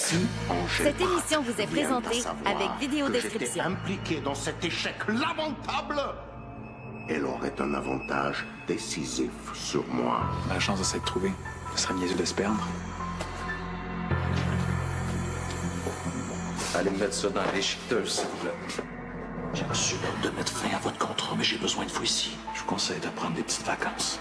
Si Angèle Cette émission vous est vient présentée à savoir avec vidéo que description. j'étais impliqué dans cet échec lamentable, elle aurait un avantage décisif sur moi. La chance de s'être trouvé. Ce serait niaiseux de se perdre. Allez me mettre ça dans les chiqueteuses, s'il vous plaît. J'ai reçu l'ordre de mettre fin à votre contrat, mais j'ai besoin de vous ici. Je vous conseille de prendre des petites vacances.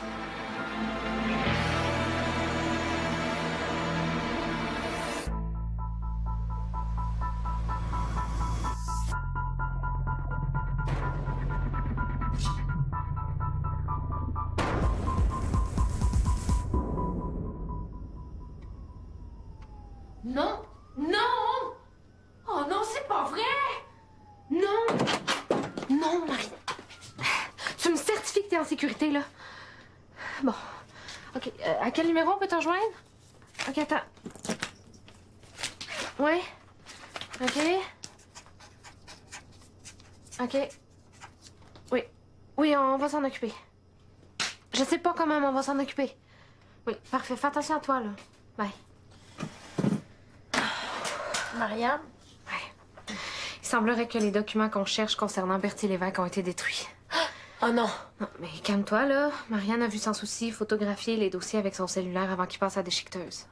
Non! Non! Oh non, c'est pas vrai! Non! Non, Marie! Tu me certifies que t'es en sécurité, là? Bon. OK. À quel numéro on peut te rejoindre? OK, attends. Ouais? OK? OK. Oui. Oui, on va s'en occuper. Je sais pas comment, mais on va s'en occuper. Oui, parfait. Fais attention à toi, là. Bye. Marianne? Ouais. Il semblerait que les documents qu'on cherche concernant Bertie Lévesque ont été détruits. Oh non! Non, mais calme-toi, là. Marianne a vu sans souci photographier les dossiers avec son cellulaire avant qu'il passe à la déchiqueteuse.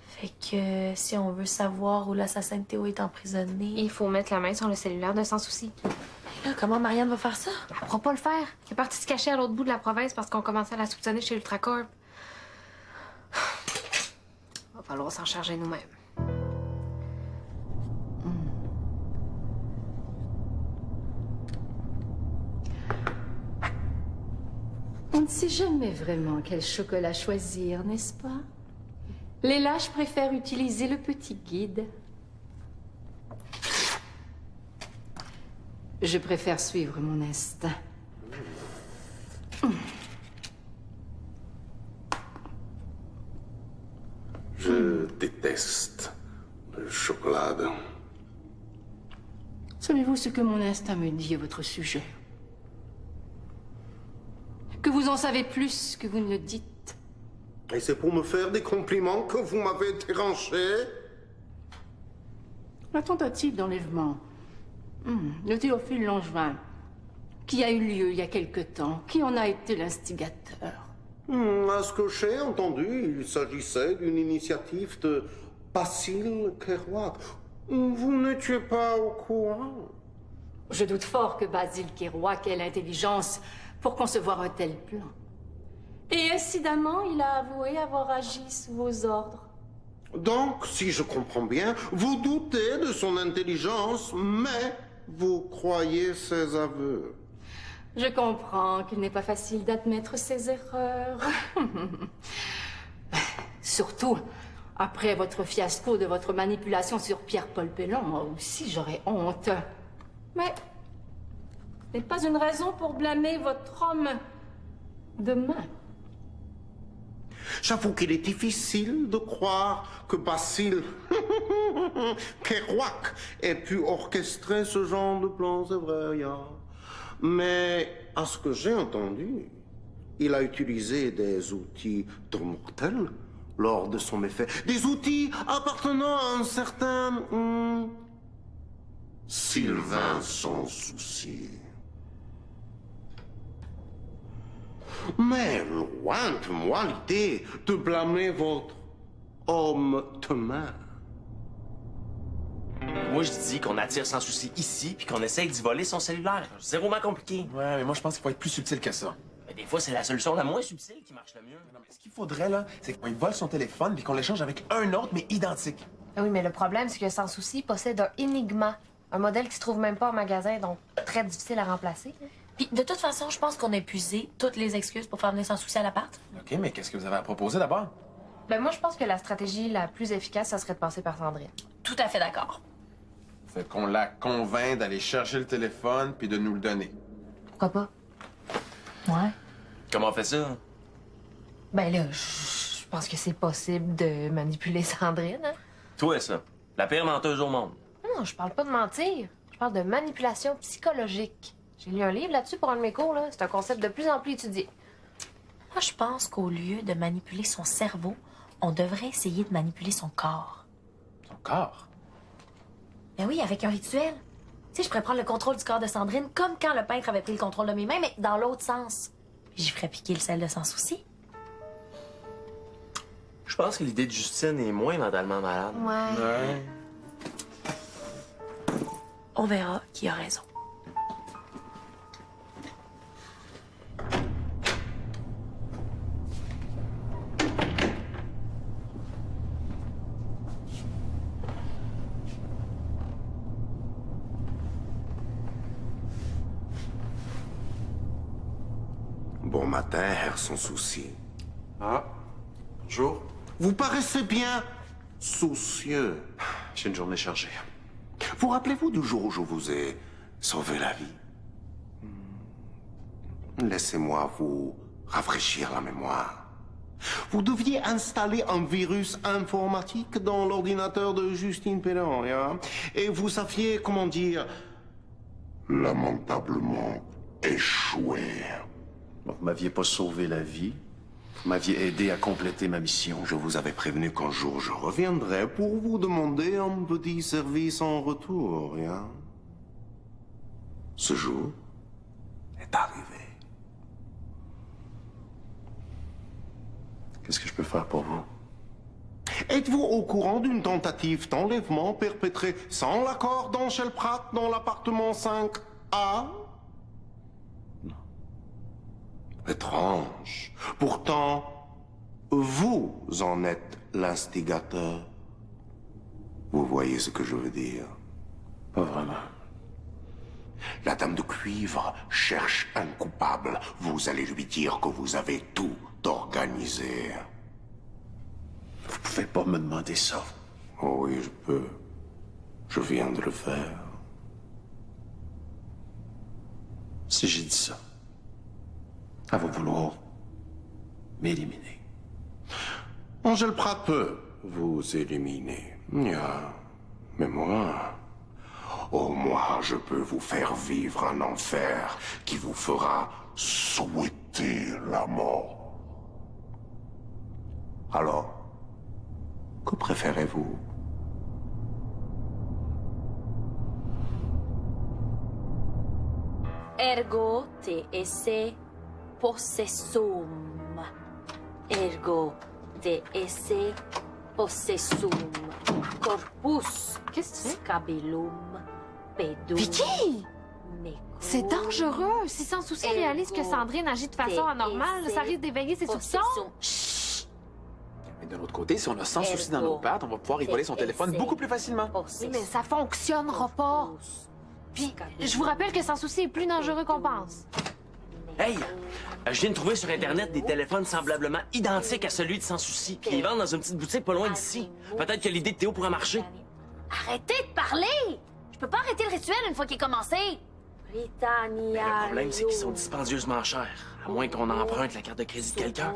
Fait que si on veut savoir où l'assassin de Théo est emprisonné... Il faut mettre la main sur le cellulaire de sans souci. Là, comment Marianne va faire ça? Elle pourra pas le faire. Elle est partie se cacher à l'autre bout de la province parce qu'on commençait à la soupçonner chez Ultracorp. Va falloir s'en charger nous-mêmes. On ne sait jamais vraiment quel chocolat choisir, n'est-ce pas? Les lâches préfèrent utiliser le petit guide. Je préfère suivre mon instinct. Je déteste le chocolat. Savez-vous ce que mon instinct me dit à votre sujet? Que vous en savez plus que vous ne le dites. Et c'est pour me faire des compliments que vous m'avez dérangé? La tentative d'enlèvement de Théophile Langevin, qui a eu lieu il y a quelque temps, qui en a été l'instigateur? À ce que j'ai entendu, il s'agissait d'une initiative de Basile Kerouac. Vous n'étiez pas au courant? Je doute fort que Basile Kerouac ait l'intelligence pour concevoir un tel plan. Et incidemment, il a avoué avoir agi sous vos ordres. Donc, si je comprends bien, vous doutez de son intelligence, mais vous croyez ses aveux. Je comprends qu'il n'est pas facile d'admettre ses erreurs. Surtout après votre fiasco de votre manipulation sur Pierre-Paul Pellon, moi aussi j'aurais honte. Mais ce n'est pas une raison pour blâmer votre homme demain. J'avoue qu'il est difficile de croire que Basile Kerouac ait pu orchestrer ce genre de plan, c'est vrai, Mais à ce que j'ai entendu, il a utilisé des outils de mortels lors de son méfait. Des outils appartenant à un certain Sylvain sans souci. Mais loin de moi l'idée de blâmer votre homme de main. Moi, je dis qu'on attire sans souci ici puis qu'on essaye d'y voler son cellulaire. Zéroment compliqué. Ouais, mais moi, je pense qu'il faut être plus subtil que ça. Mais des fois, c'est la solution la moins subtile qui marche le mieux. Non, mais ce qu'il faudrait, là, c'est qu'on lui vole son téléphone puis qu'on l'échange avec un autre, mais identique. Ah oui, mais le problème, c'est que Sans Souci possède un Enigma. Un modèle qui se trouve même pas en magasin, donc très difficile à remplacer. Puis de toute façon, je pense qu'on a épuisé toutes les excuses pour faire venir Sans Souci à l'appart. OK, mais qu'est-ce que vous avez à proposer d'abord? Ben moi, je pense que la stratégie la plus efficace, ça serait de passer par Sandrine. Tout à fait d'accord. Fait qu'on la convainc d'aller chercher le téléphone puis de nous le donner. Pourquoi pas? Ouais. Comment on fait ça? Ben là, je pense que c'est possible de manipuler Sandrine, hein? Toi, ça. La pire menteuse au monde. Non, je parle pas de mentir. Je parle de manipulation psychologique. J'ai lu un livre là-dessus pour un de mes cours, là. C'est un concept de plus en plus étudié. Moi, je pense qu'au lieu de manipuler son cerveau, on devrait essayer de manipuler son corps. corps? Ben oui, avec un rituel. Tu sais, je pourrais prendre le contrôle du corps de Sandrine comme quand le peintre avait pris le contrôle de mes mains, mais dans l'autre sens. Puis j'y ferais piquer le sel de Sans Souci. Je pense que l'idée de Justine est moins mentalement malade. Ouais. On verra qui a raison. Bon matin, Herr Sans Souci. Ah, bonjour. Vous paraissez bien soucieux. J'ai une journée chargée. Vous rappelez-vous du jour où je vous ai sauvé la vie? Laissez-moi vous rafraîchir la mémoire. Vous deviez installer un virus informatique dans l'ordinateur de Justine Pelland, hein? Et vous aviez, comment dire, lamentablement échoué. Bon, vous m'aviez pas sauvé la vie. Vous m'aviez aidé à compléter ma mission. Je vous avais prévenu qu'un jour je reviendrai pour vous demander un petit service en retour, hein? Ce jour est arrivé. Qu'est-ce que je peux faire pour vous? Êtes-vous au courant d'une tentative d'enlèvement perpétrée sans l'accord d'Angèle Pratt dans l'appartement 5A? Non. Étrange. Pourtant, vous en êtes l'instigateur. Vous voyez ce que je veux dire? Pas vraiment. La dame de cuivre cherche un coupable. Vous allez lui dire que vous avez tout organisé. Vous pouvez pas me demander ça. Oh oui, je peux. Je viens de le faire. Si j'ai dit ça, elle va vouloir m'éliminer. Angèle Pratt peut vous éliminer. Mais moi... Oh, moi, je peux vous faire vivre un enfer qui vous fera souhaiter la mort. Alors, que préférez-vous? Ergo te esse possessum. Ergo te esse possessum. Corpus Qu'est-ce que tu fais? scabellum pedum. Vicky! mecum. C'est dangereux! Si Sans Souci réalise que Sandrine agit de façon anormale, ça risque d'éveiller ses soupçons. Possessum. Chut! Mais d'un autre côté, si on a Sans Souci dans nos pattes, on va pouvoir y voler son téléphone beaucoup plus facilement. Oui, mais ça fonctionnera pas. Puis, je vous rappelle que Sans Souci est plus dangereux qu'on pense. Hey! Je viens de trouver sur Internet des téléphones semblablement identiques à celui de Sans Souci. Puis ils les vendent dans une petite boutique pas loin d'ici. Peut-être que l'idée de Théo pourrait marcher. Arrêtez de parler! Je peux pas arrêter le rituel une fois qu'il est commencé. Britannia. Le problème, c'est qu'ils sont dispendieusement chers. À moins qu'on emprunte la carte de crédit de quelqu'un.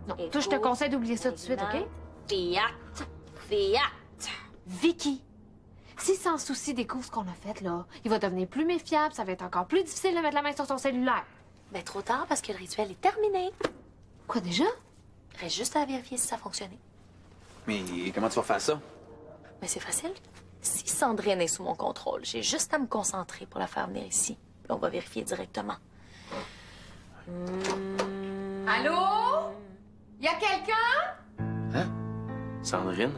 Non, toi, je te conseille d'oublier ça tout de suite, OK? Fiat. Vicky, si Sans Souci découvre ce qu'on a fait, là, il va devenir plus méfiable, ça va être encore plus difficile de mettre la main sur son cellulaire. Mais trop tard parce que le rituel est terminé. Quoi déjà? Reste juste à vérifier si ça a fonctionné. Mais comment tu vas faire ça? Mais c'est facile. Si Sandrine est sous mon contrôle, j'ai juste à me concentrer pour la faire venir ici. Puis on va vérifier directement. Allô? Y a quelqu'un? Sandrine?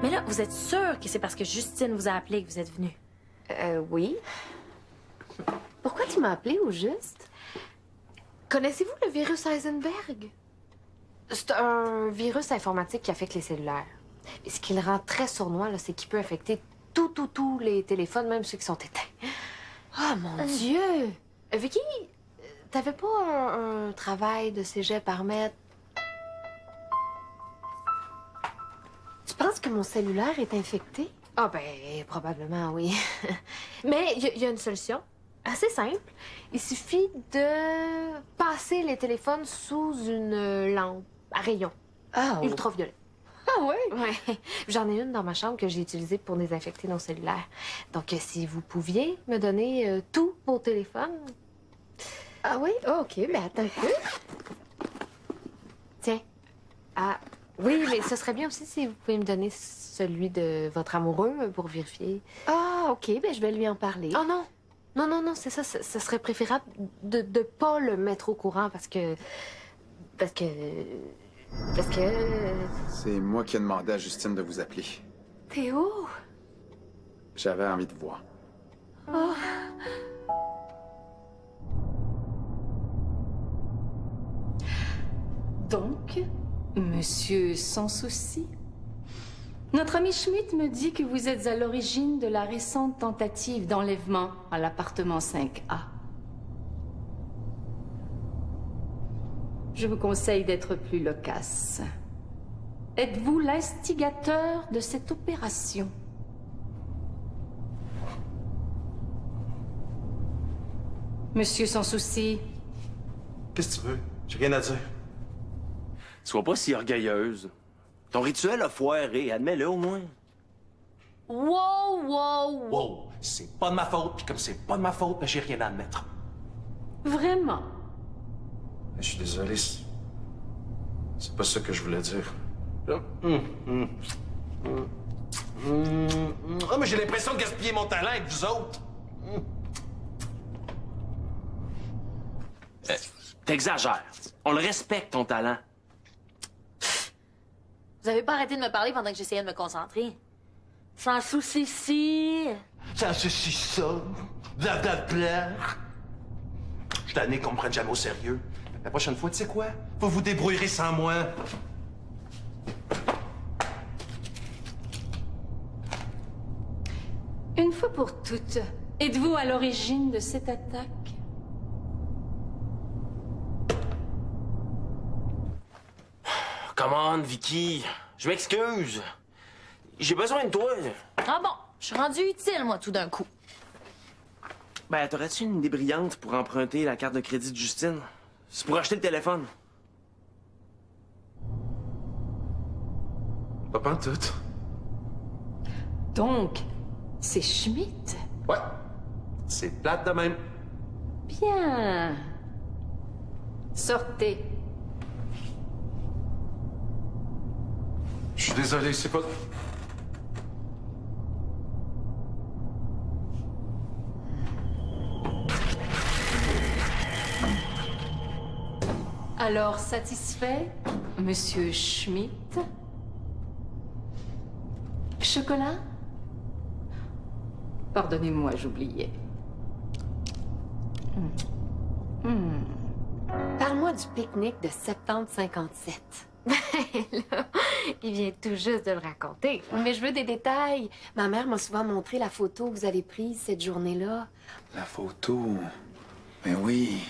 Mais là, vous êtes sûr que c'est parce que Justine vous a appelé que vous êtes venu? Oui. Pourquoi tu m'as appelé au juste? Connaissez-vous le virus Heisenberg? C'est un virus informatique qui affecte les cellulaires. Et ce qui le rend très sournois, là, c'est qu'il peut affecter tous les téléphones, même ceux qui sont éteints. Oh mon Dieu! Vicky, t'avais pas un travail de cégep à remettre? Tu penses que mon cellulaire est infecté? Ah ben, probablement, oui. Mais il y a une solution. Assez simple. Il suffit de passer les téléphones sous une lampe à rayons ultraviolet. Ah oui? Ouais. J'en ai une dans ma chambre que j'ai utilisée pour désinfecter nos cellulaires. Donc, si vous pouviez me donner tous vos téléphones. Ah oui? OK, ben attends un peu. Tiens, Ah, oui, mais ce serait bien aussi si vous pouvez me donner celui de votre amoureux pour vérifier. Ah, OK, ben je vais lui en parler. Oh non! Non, c'est ça. Ce serait préférable de pas le mettre au courant parce que... C'est moi qui ai demandé à Justine de vous appeler. Théo? J'avais envie de voir. Donc, monsieur sans souci, notre ami Schmidt me dit que vous êtes à l'origine de la récente tentative d'enlèvement à l'appartement 5A. Je vous conseille d'être plus loquace. Êtes-vous l'instigateur de cette opération? Monsieur sans souci, Qu'est-ce que tu veux? J'ai rien à dire. Sois pas si orgueilleuse. Ton rituel a foiré, admets-le au moins. Wow! Wow, c'est pas de ma faute, puis comme c'est pas de ma faute, ben j'ai rien à admettre. vraiment? Je suis désolé, c'est pas ça que je voulais dire. Ah, mais j'ai l'impression de gaspiller mon talent avec vous autres. T'exagères. On le respecte, ton talent. Vous avez pas arrêté de me parler pendant que j'essayais de me concentrer. Sans souci, si. Ça, ceci, ça. Blablabla. Je suis tanné qu'on me prenne jamais au sérieux. La prochaine fois, tu sais quoi? Vous vous débrouillerez sans moi. Une fois pour toutes, êtes-vous à l'origine de cette attaque? Come on, Vicky. Je m'excuse. J'ai besoin de toi. Ah bon, je suis rendu utile, moi, tout d'un coup. Ben, t'aurais-tu une idée brillante pour emprunter la carte de crédit de Justine? C'est pour acheter le téléphone. Pas pantoute. Donc, c'est Schmidt? Ouais. C'est plate de même. Bien. Sortez. Je suis désolé, c'est pas... Alors, satisfait, monsieur Schmidt? Chocolat? Pardonnez-moi, j'oubliais. Parle-moi du pique-nique de septembre 57. Là, il vient tout juste de le raconter. Mais je veux des détails. Ma mère m'a souvent montré la photo que vous avez prise cette journée-là. La photo... Ben oui.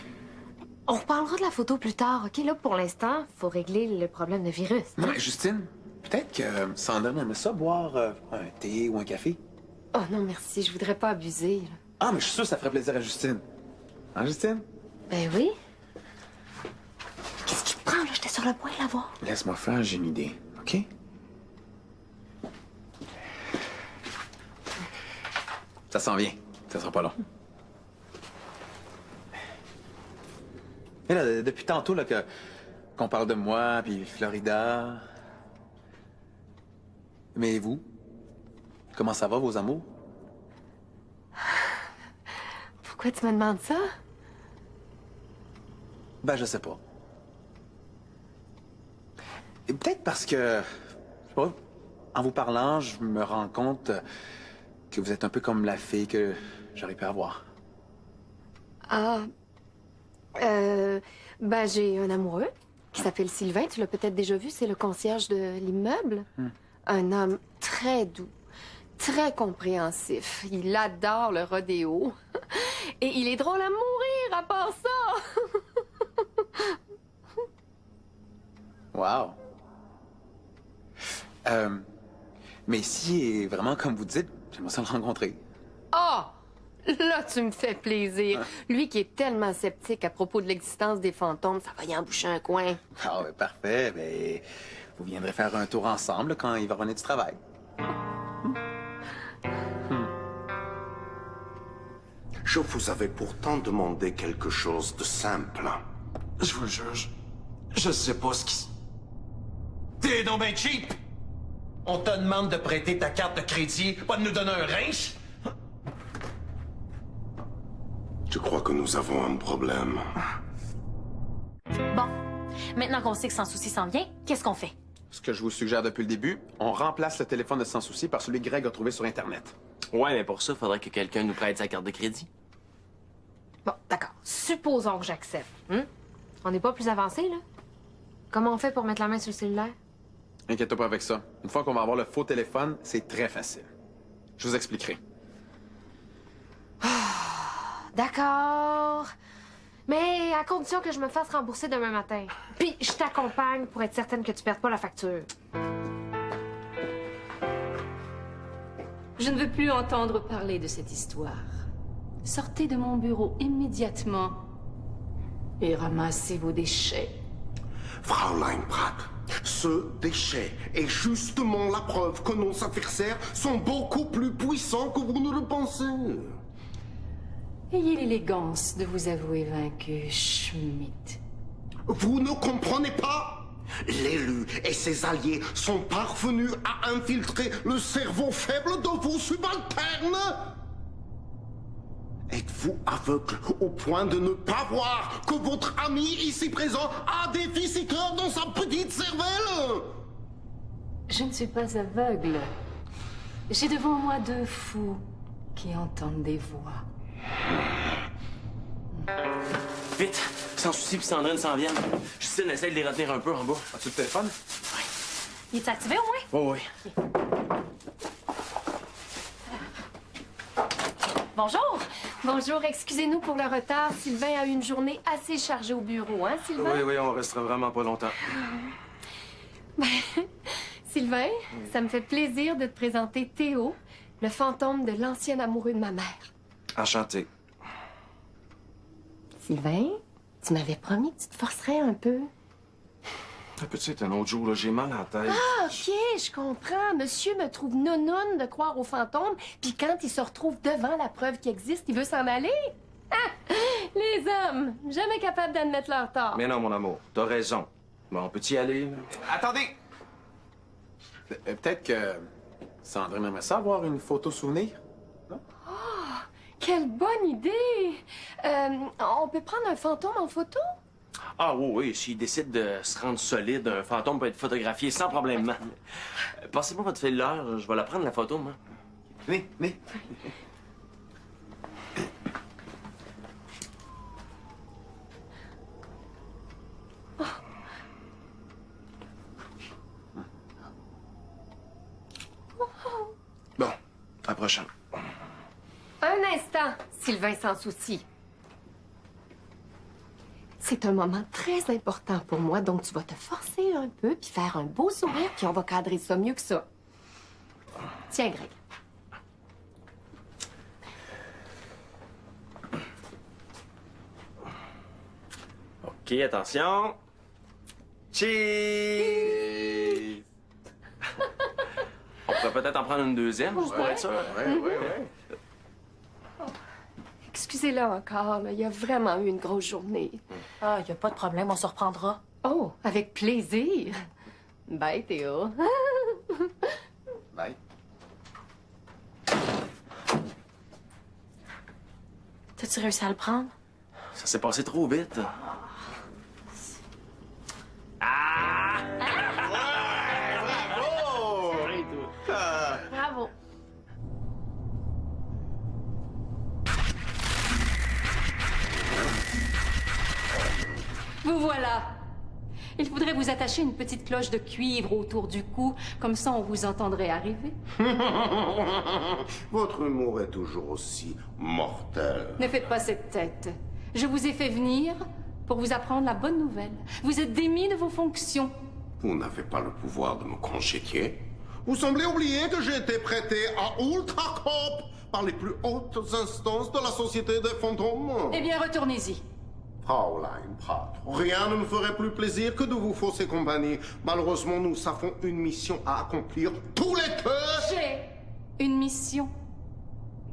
On reparlera de la photo plus tard, OK? Là, pour l'instant, faut régler le problème de virus. Non, mais Justine, peut-être que Sandrine aimerait ça boire un thé ou un café. Oh non, merci, je voudrais pas abuser. Là. Ah, mais je suis sûr que ça ferait plaisir à Justine. Hein, Justine? Ben oui. Qu'est-ce qui te prend, là? J'étais sur le point de la voir. Laisse-moi faire, j'ai une idée, OK? Ça s'en vient. Ça sera pas long. Mais là, depuis tantôt là, qu'on parle de moi, puis Florida... Mais vous? Comment ça va, vos amours? Pourquoi tu me demandes ça? Ben, je sais pas. Et peut-être parce que... Je sais pas, en vous parlant, je me rends compte que vous êtes un peu comme la fille que j'aurais pu avoir. Ah... Ben, j'ai un amoureux qui s'appelle Sylvain. Tu l'as peut-être déjà vu, c'est le concierge de l'immeuble. Un homme très doux, très compréhensif. Il adore le rodéo. Et il est drôle à mourir à part ça. Wow. Mais si est vraiment comme vous dites, j'aimerais ça le rencontrer. Oh! Là, tu me fais plaisir. Lui qui est tellement sceptique à propos de l'existence des fantômes, ça va y emboucher un coin. Ah ouais, parfait. Ben, vous viendrez faire un tour ensemble là, quand il va revenir du travail. Je vous avais pourtant demandé quelque chose de simple. Je vous jure, je sais pas ce qui... T'es donc ben cheap! On te demande de prêter ta carte de crédit, pas de nous donner un rince? Je crois que nous avons un problème. Bon, maintenant qu'on sait que Sans Souci s'en vient, qu'est-ce qu'on fait? Ce que je vous suggère depuis le début, on remplace le téléphone de Sans Souci par celui que Greg a trouvé sur Internet. Ouais, mais pour ça, faudrait que quelqu'un nous prête sa carte de crédit. Bon, d'accord. Supposons que j'accepte. On n'est pas plus avancé, là? Comment on fait pour mettre la main sur le cellulaire? Inquiète-toi pas avec ça. Une fois qu'on va avoir le faux téléphone, c'est très facile. Je vous expliquerai. D'accord. Mais à condition que je me fasse rembourser demain matin. Puis je t'accompagne pour être certaine que tu perdes pas la facture. Je ne veux plus entendre parler de cette histoire. Sortez de mon bureau immédiatement et ramassez vos déchets. Fraulein Pratt, ce déchet est justement la preuve que nos adversaires sont beaucoup plus puissants que vous ne le pensez. Ayez l'élégance de vous avouer vaincu, Schmidt. Vous ne comprenez pas? L'élu et ses alliés sont parvenus à infiltrer le cerveau faible de vos subalternes. Êtes-vous aveugle au point de ne pas voir que votre ami ici présent a des visiteurs dans sa petite cervelle? Je ne suis pas aveugle. J'ai devant moi deux fous qui entendent des voix. Vite! Sans Souci puis Sandrine s'en viennent. Justine essaie de les retenir un peu en bas. As-tu le téléphone? Il est activé au moins? Oui, oui. Bonjour! Bonjour, excusez-nous pour le retard. Sylvain a eu une journée assez chargée au bureau, hein, Sylvain? Oui, on restera vraiment pas longtemps. Sylvain, ça me fait plaisir de te présenter Théo, le fantôme de l'ancien amoureux de ma mère. Enchanté. Sylvain, tu m'avais promis que tu te forcerais un peu. Petit, un autre jour, là, j'ai mal à la tête. Ah, OK, je comprends. Monsieur me trouve nounoune de croire aux fantômes, puis quand il se retrouve devant la preuve qui existe, il veut s'en aller? Ah! Les hommes, jamais capables d'admettre leur tort. Mais non, mon amour, t'as raison. Bon, on peut y aller, là? Attendez! Peut-être que Sandrine aimerait ça avoir une photo souvenir? Quelle bonne idée! On peut prendre un fantôme en photo? Ah oui, oui, s'il décide de se rendre solide, un fantôme peut être photographié sans problème. Passez-moi votre cellulaire, je vais la prendre, la photo, moi. Venez. Bon, à la prochaine. Un instant, Sylvain Sans Souci. C'est un moment très important pour moi, donc tu vas te forcer un peu, puis faire un beau sourire, puis on va cadrer ça mieux que ça. Tiens, Greg. OK, attention. Cheese! On pourrait peut-être en prendre une deuxième, juste pour être sûr. Ouais. Excusez-le encore, là, il y a vraiment eu une grosse journée. Ah, y a pas de problème, on se reprendra. Oh, avec plaisir. Bye, Théo. Bye. T'as-tu réussi à le prendre? Ça s'est passé trop vite. Ah! Bravo. Vous voilà. Il faudrait vous attacher une petite cloche de cuivre autour du cou, comme ça on vous entendrait arriver. Votre humour est toujours aussi mortel. Ne faites pas cette tête. Je vous ai fait venir pour vous apprendre la bonne nouvelle. Vous êtes démis de vos fonctions. Vous n'avez pas le pouvoir de me congédier. Vous semblez oublier que j'ai été prêté à Ultracorp par les plus hautes instances de la Société des fantômes. Eh bien, retournez-y. Fraulein Pratt, rien ne me ferait plus plaisir que de vous fausser compagnie. Malheureusement, nous avons une mission à accomplir tous les deux. J'ai une mission.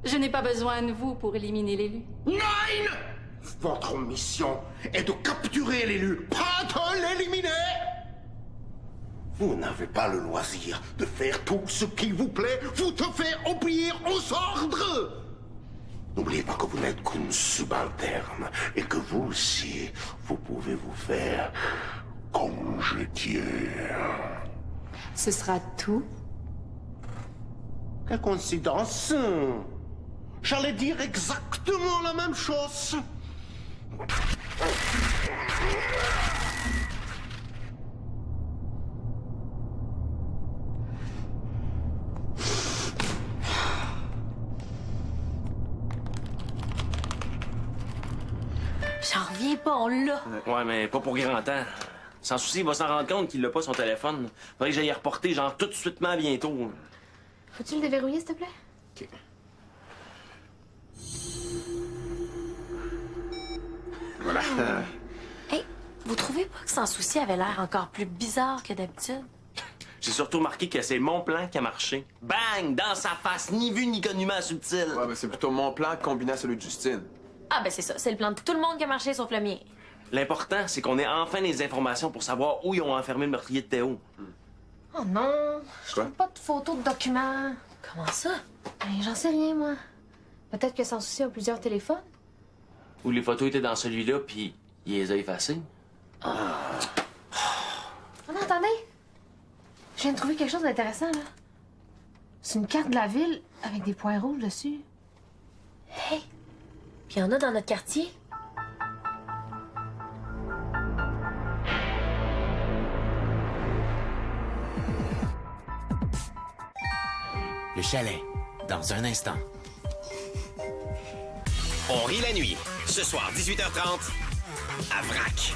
Je n'ai pas besoin de vous pour éliminer l'élu. Nein! Votre mission est de capturer l'élu, pas de l'éliminer. Vous n'avez pas le loisir de faire tout ce qu'il vous plaît, vous te faire obéir aux ordres. N'oubliez pas que vous n'êtes qu'une subalterne et que vous aussi, vous pouvez vous faire congédier. Ce sera tout. Quelle coïncidence. J'allais dire exactement la même chose. J'en reviens pas, on l'a. Ouais, mais pas pour grand temps. Sans souci, il va s'en rendre compte qu'il l'a pas son téléphone. Faudrait que j'aille reporter, genre, tout de suite bientôt. Faut-tu le déverrouiller, s'il te plaît? OK. Voilà. Hey, vous trouvez pas que Sans Souci avait l'air encore plus bizarre que d'habitude? J'ai surtout remarqué que c'est mon plan qui a marché. Bang! Dans sa face, ni vu ni connument subtil. Ouais, ben c'est plutôt mon plan combiné à celui de Justine. Ah, ben c'est ça. C'est le plan de tout le monde qui a marché sauf le mien. L'important, c'est qu'on ait enfin les informations pour savoir où ils ont enfermé le meurtrier de Théo. Oh non, je Quoi? trouve pas de photos de documents. Comment ça? Ben, j'en sais rien, moi. Peut-être que Sans Souci a plusieurs téléphones. Où les photos étaient dans celui-là, puis il les a effacées. Oh non, attendez! Je viens de trouver quelque chose d'intéressant, là. C'est une carte de la ville avec des points rouges dessus. Hey! Puis y en a dans notre quartier. Le chalet, dans un instant. On rit la nuit, ce soir 18h30, à Vrac.